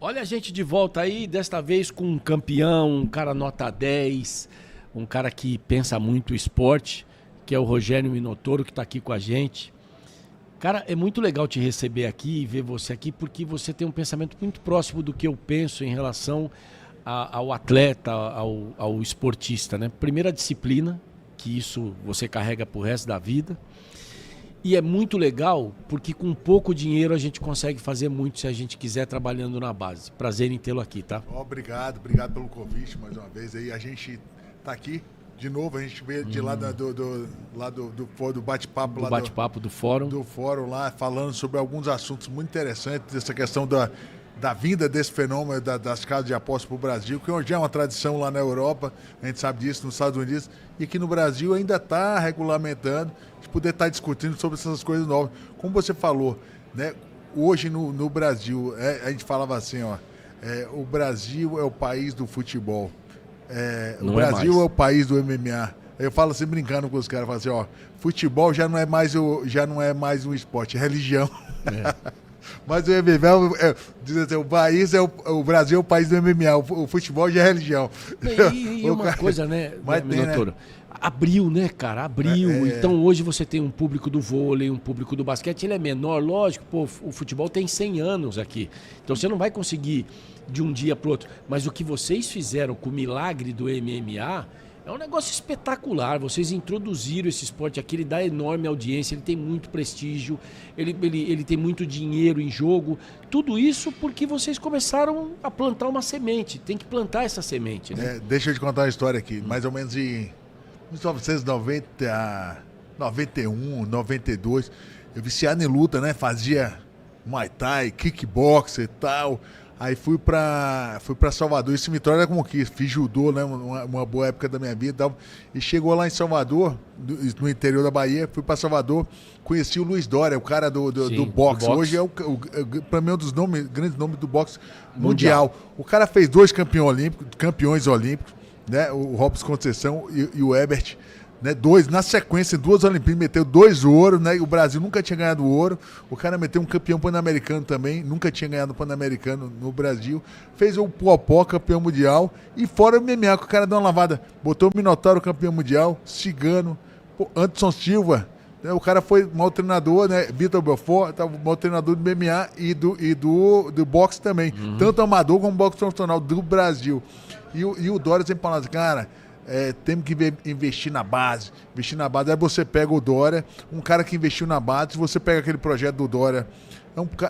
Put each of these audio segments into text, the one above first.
Olha a gente de volta aí, desta vez com um campeão, um cara nota 10, um cara que pensa muito o esporte, que é o Rogério Minotoro, que está aqui com a gente. Cara, é muito legal te receber aqui e ver você aqui, porque você tem um pensamento muito próximo do que eu penso em relação ao atleta, ao esportista, né? Primeira disciplina, que isso você carrega pro resto da vida. E é muito legal, porque com pouco dinheiro a gente consegue fazer muito se a gente quiser trabalhando na base. Prazer em tê-lo aqui, tá? Obrigado pelo convite mais uma vez. Aí a gente tá aqui de novo, a gente veio de lá do bate-papo. Do bate-papo do fórum. Do fórum lá, falando sobre alguns assuntos muito interessantes, dessa questão da vinda desse fenômeno das casas de apostas para o Brasil, que hoje é uma tradição lá na Europa, a gente sabe disso, nos Estados Unidos, e aqui no Brasil ainda está regulamentando, de poder estar discutindo sobre essas coisas novas. Como você falou, né, hoje no Brasil, a gente falava assim, o Brasil é o país do futebol, o Brasil é o país do MMA. Eu falo assim, brincando com os caras, falo assim, futebol já não é mais um esporte, é religião. Mas o MMA, diz assim, o Brasil é o país do MMA, o futebol já é religião. E uma coisa, né, Minotoro? Abriu, né, cara? Abriu. Então hoje você tem um público do vôlei, um público do basquete, ele é menor, lógico, o futebol tem 100 anos aqui. Então você não vai conseguir de um dia para o outro. Mas o que vocês fizeram com o milagre do MMA é um negócio espetacular. Vocês introduziram esse esporte aqui, ele dá enorme audiência, ele tem muito prestígio, ele tem muito dinheiro em jogo. Tudo isso porque vocês começaram a plantar uma semente. Tem que plantar essa semente, né? Deixa eu te contar uma história aqui. Mais ou menos em 1990, 91, 92, eu viciado em luta, né? Fazia Muay Thai, kickboxer e tal. Aí fui pra Salvador. Esse Vitória era como que fiz judô, né? Uma boa época da minha vida e tal. E chegou lá em Salvador, no interior da Bahia, fui pra Salvador, conheci o Luiz Dória, o cara do boxe. Hoje é pra mim, um dos grandes nomes do boxe mundial. O cara fez 2 campeões olímpicos, né? O Robson Conceição e o Ebert. Né, na sequência, 2 Olimpíadas, meteu 2 ouros, né? O Brasil nunca tinha ganhado ouro. O cara meteu um campeão pan-americano também, nunca tinha ganhado pan-americano no Brasil. Fez o Popó campeão mundial. E fora o MMA, que o cara deu uma lavada. Botou o Minotauro campeão mundial, Cigano, Anderson Silva. Né, o cara foi mau treinador, né? Vitor Belfort, mau treinador do MMA e do boxe também. Tanto amador como boxe profissional do Brasil. E o Dória sempre falava assim, cara, temos que investir na base. Aí você pega o Dória, um cara que investiu na base, você pega aquele projeto do Dória,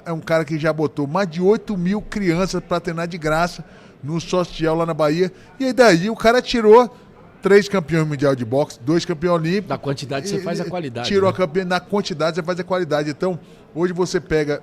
é um cara que já botou mais de 8 mil crianças para treinar de graça no social lá na Bahia, e aí daí o cara tirou 3 campeões mundial de boxe, 2 campeões olímpicos. Da quantidade você faz a qualidade. Tirou né? a campeã, na quantidade você faz a qualidade. Então, hoje você pega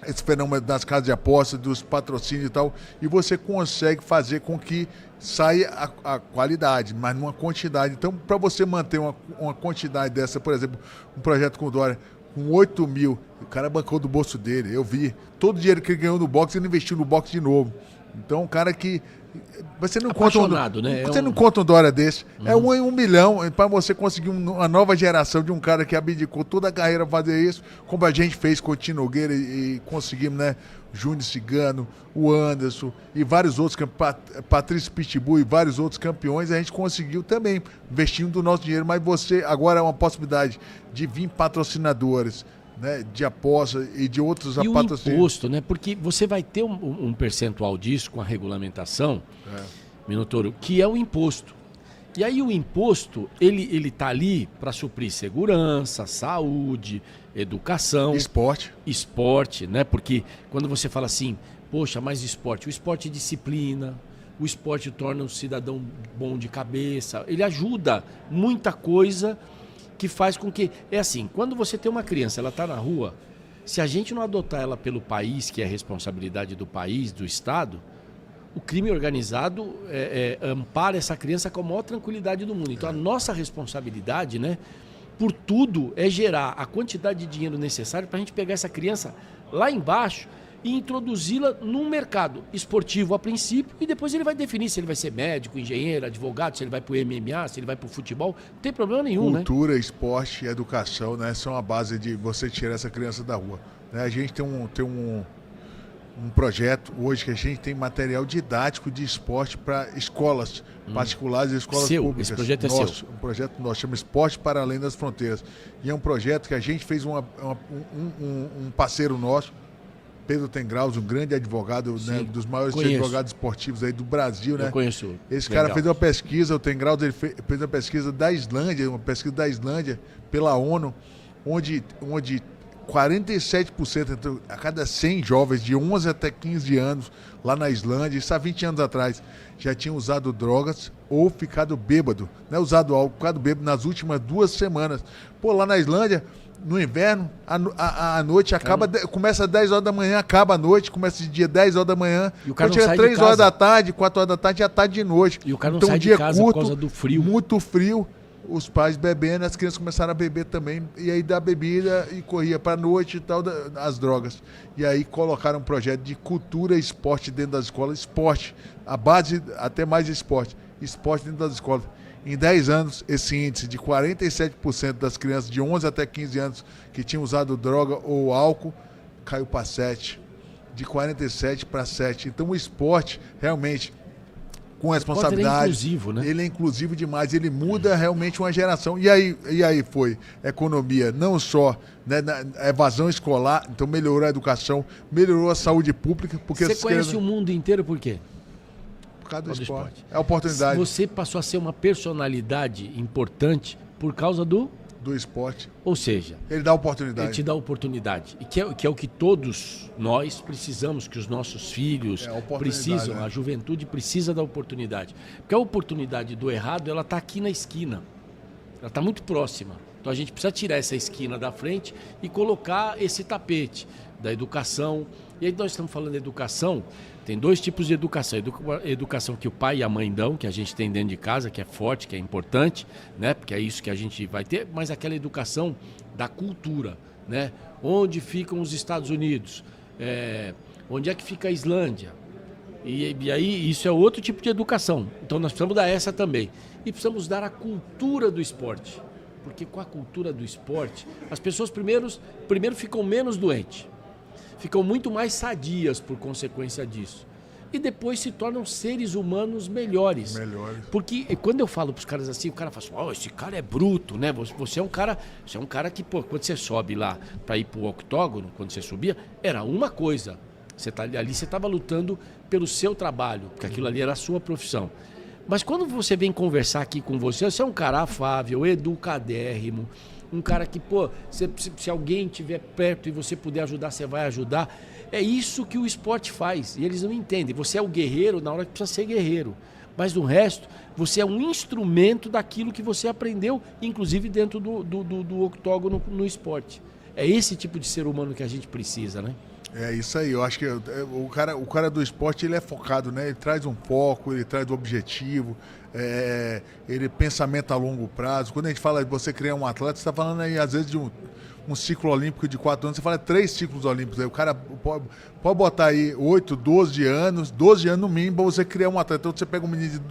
esse fenômeno das casas de aposta, dos patrocínios e tal, e você consegue fazer com que saia a qualidade, mas numa quantidade. Então, para você manter uma quantidade dessa, por exemplo, um projeto com o Dória, com 8 mil, o cara bancou do bolso dele, eu vi. Todo o dinheiro que ele ganhou no boxe, ele investiu no boxe de novo. Então, um cara que... Você não conta um Dória desse. É 1 em 1 milhão para você conseguir uma nova geração de um cara que abdicou toda a carreira para fazer isso, como a gente fez com o Tino Nogueira e conseguimos, né? Júnior Cigano, o Anderson e vários outros, Patrício Pitbull e vários outros campeões, a gente conseguiu também, investindo do nosso dinheiro, mas você agora é uma possibilidade de vir patrocinadores, né, de aposta e de outros patrocínios. E o imposto, né? Porque você vai ter um percentual disso com a regulamentação, Minotoro, que é o imposto. E aí o imposto, ele tá ali para suprir segurança, saúde, educação. Esporte, né? Porque quando você fala assim, poxa, mas esporte, o esporte é disciplina, o esporte torna o cidadão bom de cabeça, ele ajuda muita coisa que faz com que... É assim, quando você tem uma criança, ela tá na rua, se a gente não adotar ela pelo país, que é a responsabilidade do país, do Estado, o crime organizado ampara essa criança com a maior tranquilidade do mundo. Então a nossa responsabilidade, né, por tudo, é gerar a quantidade de dinheiro necessário para a gente pegar essa criança lá embaixo e introduzi-la num mercado esportivo a princípio, e depois ele vai definir se ele vai ser médico, engenheiro, advogado, se ele vai para o MMA, se ele vai para o futebol, não tem problema nenhum, Cultura, né? esporte e educação, né, são a base de você tirar essa criança da rua. Né, a gente tem um projeto hoje que a gente tem material didático de esporte para escolas particulares e escolas públicas. Esse projeto é nosso, seu? Um projeto nosso, chama Esporte para Além das Fronteiras. E é um projeto que a gente fez um parceiro nosso, Pedro Tengraus, um grande advogado, né, dos maiores advogados esportivos aí do Brasil, né? Eu conheço. Esse cara fez uma pesquisa, o Tengraus, ele fez uma pesquisa da Islândia, pela ONU, onde 47% a cada 100 jovens de 11 até 15 anos lá na Islândia, isso há 20 anos atrás, já tinham usado drogas ou ficado bêbado, né? Usado álcool, ficado bêbado nas últimas 2 semanas. Pô, lá na Islândia, no inverno, a noite acaba, começa às 10 horas da manhã, acaba a noite, começa de dia 10 horas da manhã, e o cara chega 3 horas da tarde, 4 horas da tarde, já tarde de noite. E o cara não sai de casa por causa do frio. Muito frio. Os pais bebendo, as crianças começaram a beber também, e aí da bebida e corria para a noite e tal, as drogas. E aí colocaram um projeto de cultura e esporte dentro das escolas, esporte, a base até mais esporte dentro das escolas. Em 10 anos, esse índice de 47% das crianças de 11 até 15 anos que tinham usado droga ou álcool, caiu para 7%, de 47% para 7%. Então o esporte realmente... com responsabilidade. Ele é inclusivo, né? Ele é inclusivo demais, ele muda realmente uma geração. E aí foi economia, não só, né, na evasão escolar, então melhorou a educação, melhorou a saúde pública. Porque você conhece o mundo inteiro por quê? Por causa do esporte. É a oportunidade. Você passou a ser uma personalidade importante por causa do esporte. Ou seja, ele dá oportunidade. Ele te dá oportunidade. E que é o que todos nós precisamos, que os nossos filhos precisam, né? A juventude precisa da oportunidade. Porque a oportunidade do errado, ela está aqui na esquina. Ela está muito próxima. Então a gente precisa tirar essa esquina da frente e colocar esse tapete da educação. E aí nós estamos falando de educação. Tem 2 tipos de educação. Educação que o pai e a mãe dão, que a gente tem dentro de casa, que é forte, que é importante, né? Porque é isso que a gente vai ter, mas aquela educação da cultura, né? Onde ficam os Estados Unidos? Onde é que fica a Islândia? E aí isso é outro tipo de educação. Então nós precisamos dar essa também. E precisamos dar a cultura do esporte. Porque com a cultura do esporte, as pessoas primeiro ficam menos doentes. Ficam muito mais sadias por consequência disso. E depois se tornam seres humanos melhores. Porque quando eu falo para os caras assim, o cara fala assim, esse cara é bruto, né? Você é um cara que, pô, quando você sobe lá para ir para o octógono, quando você subia, era uma coisa. Ali você estava lutando pelo seu trabalho, porque aquilo ali era a sua profissão. Mas quando você vem conversar aqui com você é um cara afável, educadérrimo, um cara que, pô, se alguém estiver perto e você puder ajudar, você vai ajudar. É isso que o esporte faz. E eles não entendem. Você é o guerreiro na hora que precisa ser guerreiro. Mas no resto, você é um instrumento daquilo que você aprendeu, inclusive dentro do octógono no esporte. É esse tipo de ser humano que a gente precisa, né? É isso aí, eu acho que o cara do esporte, ele é focado, né? Ele traz um foco, ele traz um objetivo, ele pensamento a longo prazo. Quando a gente fala de você criar um atleta, você está falando aí às vezes de um ciclo olímpico de 4 anos, você fala 3 ciclos olímpicos, aí o cara pode botar aí 8, 12 anos no mínimo para você criar um atleta. Então você pega um menino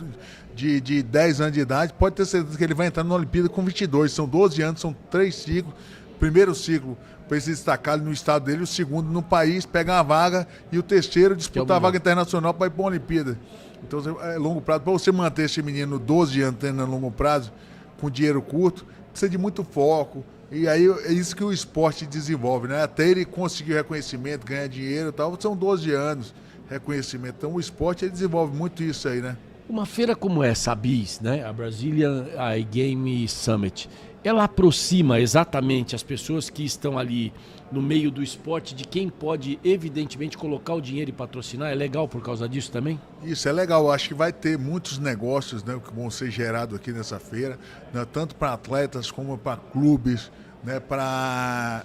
de 10 anos de idade, pode ter certeza que ele vai entrar na Olimpíada com 22, são 12 anos, são 3 ciclos. Primeiro ciclo para ele se destacar no estado dele, o segundo no país, pegar uma vaga, e o terceiro disputar a vaga internacional para ir para uma Olimpíada. Então é longo prazo. Para você manter esse menino 12 anos tendo a longo prazo, com dinheiro curto, precisa de muito foco. E aí é isso que o esporte desenvolve, né? Até ele conseguir reconhecimento, ganhar dinheiro e tal, são 12 anos reconhecimento. Então o esporte ele desenvolve muito isso aí, né? Uma feira como essa, a BIS, né? A Brazilian iGame Summit, ela aproxima exatamente as pessoas que estão ali no meio do esporte de quem pode, evidentemente, colocar o dinheiro e patrocinar. É legal por causa disso também? Isso é legal. Eu acho que vai ter muitos negócios, né, que vão ser gerados aqui nessa feira, né, tanto para atletas como para clubes, né, para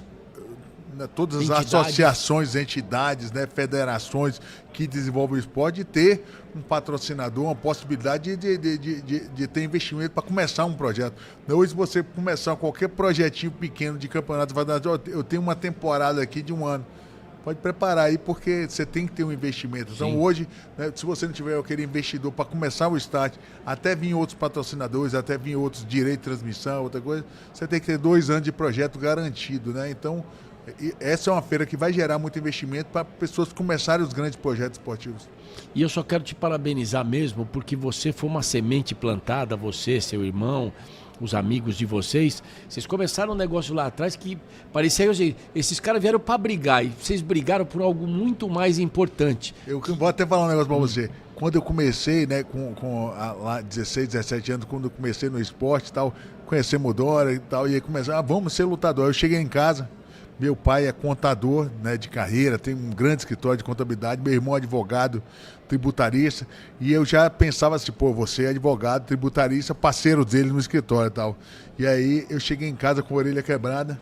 todas as associações, entidades, né, federações que desenvolvem o esporte, e ter um patrocinador, uma possibilidade de ter investimento para começar um projeto. Hoje, você começar qualquer projetinho pequeno de campeonato, vai dar, eu tenho uma temporada aqui de 1 ano. Pode preparar aí, porque você tem que ter um investimento. Então, hoje, né, se você não tiver aquele investidor para começar o start, até vir outros patrocinadores, até vir outros direitos de transmissão, outra coisa, você tem que ter 2 anos de projeto garantido, né? Então, E essa é uma feira que vai gerar muito investimento para pessoas começarem os grandes projetos esportivos. E eu só quero te parabenizar mesmo, porque você foi uma semente plantada, você, seu irmão, os amigos de vocês começaram um negócio lá atrás que parecia assim, esses caras vieram para brigar, e vocês brigaram por algo muito mais importante. Eu vou até falar um negócio para você. Quando eu comecei, né, lá 16, 17 anos, quando eu comecei no esporte e tal, conhecemos o Dora e tal, e aí começou, vamos ser lutador. Eu cheguei em casa, meu pai é contador, né, de carreira, tem um grande escritório de contabilidade, meu irmão é advogado, tributarista, e eu já pensava assim, pô, você é advogado, tributarista, parceiro dele no escritório e tal. E aí eu cheguei em casa com a orelha quebrada,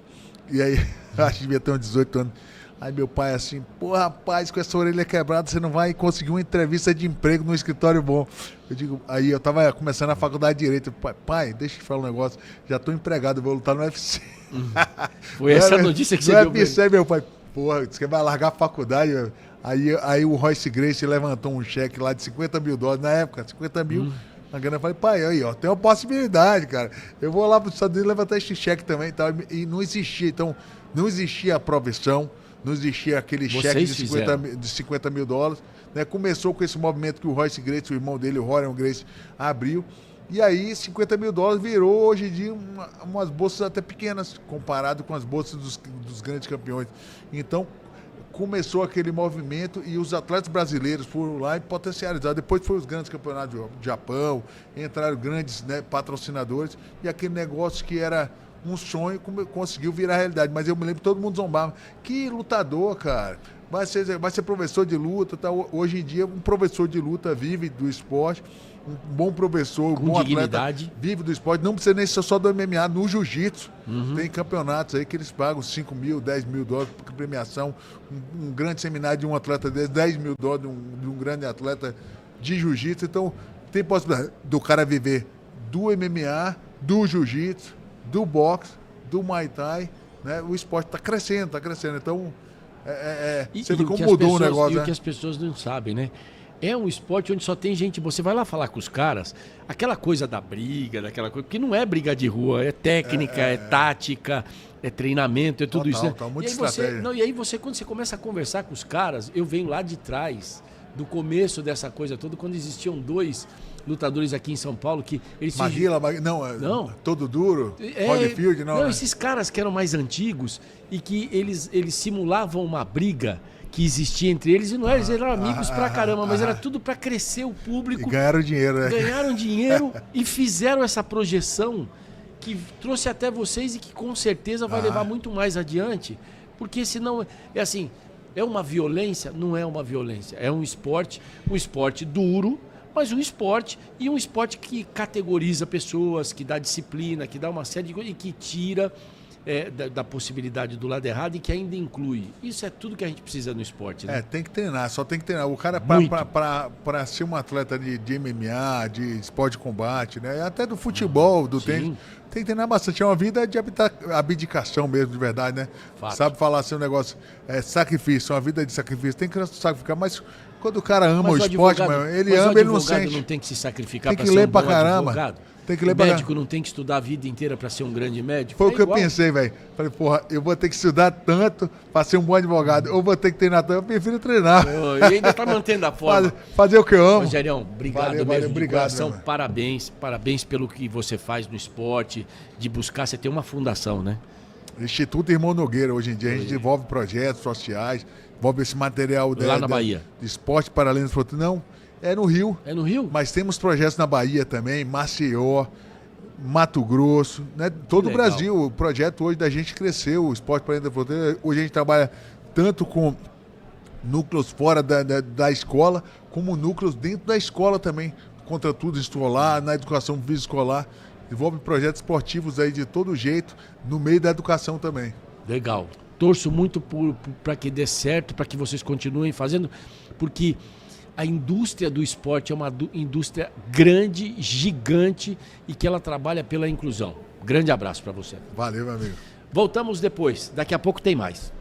e aí, acho que devia ter uns 18 anos. Aí meu pai assim, pô, rapaz, com essa orelha quebrada você não vai conseguir uma entrevista de emprego num escritório bom. Eu digo, aí eu tava começando a faculdade de Direito. Pai, deixa eu te falar um negócio, já tô empregado, vou lutar no UFC. Foi essa a notícia que você deu. No UFC, meu pai, porra, você vai largar a faculdade, meu. Aí o Royce Gracie levantou um cheque lá de $50 mil, na época, 50 mil. A grana, eu falei, pai, aí, ó, tem uma possibilidade, cara. Eu vou lá para os Estados Unidos levantar esse cheque também e tal. E não existia, então, não existia a provisão, não existia aquele cheque de 50 mil dólares. Né? Começou com esse movimento que o Royce Gracie, o irmão dele, o Rorion Gracie, abriu. E aí, $50 mil virou, hoje em dia, umas bolsas até pequenas, comparado com as bolsas dos grandes campeões. Então, começou aquele movimento e os atletas brasileiros foram lá e potencializaram. Depois foi os grandes campeonatos do Japão, entraram grandes, né, patrocinadores, e aquele negócio que era um sonho conseguiu virar realidade. Mas eu me lembro que todo mundo zombava. Que lutador, cara. Vai ser professor de luta. Tá? Hoje em dia, um professor de luta vive do esporte. Um bom professor, um bom dignidade. Atleta vive do esporte. Não precisa nem ser só do MMA. No jiu-jitsu, tem campeonatos aí que eles pagam $5 mil, $10 mil por premiação. Um grande seminário de um atleta desse, $10 mil de um grande atleta de jiu-jitsu. Então, tem possibilidade do cara viver do MMA, do jiu-jitsu, do boxe, do Muay Thai, né? O esporte está crescendo. Então, você vê como mudou o negócio. E o que as pessoas não sabem, né? É um esporte onde só tem gente, você vai lá falar com os caras, aquela coisa da briga, daquela coisa, que não é briga de rua, é técnica, é tática, é treinamento, é tudo isso. Né? Muita estratégia. E aí você, quando você começa a conversar com os caras, eu venho lá de trás, do começo dessa coisa toda, quando existiam 2 lutadores aqui em São Paulo que eles não, Todo Duro, Holyfield, não. Não, esses caras que eram mais antigos e que eles simulavam uma briga que existia entre eles, e não eles eram amigos pra caramba, mas era tudo pra crescer o público. E ganharam dinheiro, né? Ganharam dinheiro e fizeram essa projeção que trouxe até vocês e que com certeza vai levar muito mais adiante, porque senão, é assim, é uma violência? Não é uma violência, é um esporte duro, mas um esporte que categoriza pessoas, que dá disciplina, que dá uma série de coisas e que tira da possibilidade do lado errado e que ainda inclui. Isso é tudo que a gente precisa no esporte, né? Tem que treinar, só tem que treinar. O cara, para ser um atleta de MMA, de esporte de combate, né? Até do futebol, do tênis, tem que treinar bastante. É uma vida de abdicação mesmo, de verdade, né? Fato. Sabe falar assim um negócio, sacrifício, uma vida de sacrifício. Tem que sacrificar, mas quando o cara ama o esporte, ele não sente. Não tem que se sacrificar para ser um bom advogado. Tem que ler médico não tem que estudar a vida inteira para ser um grande médico? Foi o que eu pensei, velho. Falei, porra, eu vou ter que estudar tanto para ser um bom advogado, ou vou ter que treinar tanto, eu prefiro treinar. E ainda tá mantendo a forma. Fazer o que eu amo. Rogerião, obrigado mesmo, obrigado, de coração. Parabéns pelo que você faz no esporte, de buscar, você tem uma fundação, né? Instituto Irmão Nogueira, hoje em dia, a gente desenvolve projetos sociais, desenvolve esse material lá na Bahia. De esporte paralelo. Não, é no Rio. É no Rio? Mas temos projetos na Bahia também, Maceió, Mato Grosso, né? Todo o Brasil. O projeto hoje da gente cresceu, o esporte paralelo da fronteira. Hoje a gente trabalha tanto com núcleos fora da escola, como núcleos dentro da escola também, contra tudo escolar, na educação física escolar. Desenvolve projetos esportivos aí de todo jeito, no meio da educação também. Legal. Torço muito para que dê certo, para que vocês continuem fazendo, porque a indústria do esporte é uma indústria grande, gigante e que ela trabalha pela inclusão. Grande abraço para você. Valeu, meu amigo. Voltamos depois. Daqui a pouco tem mais.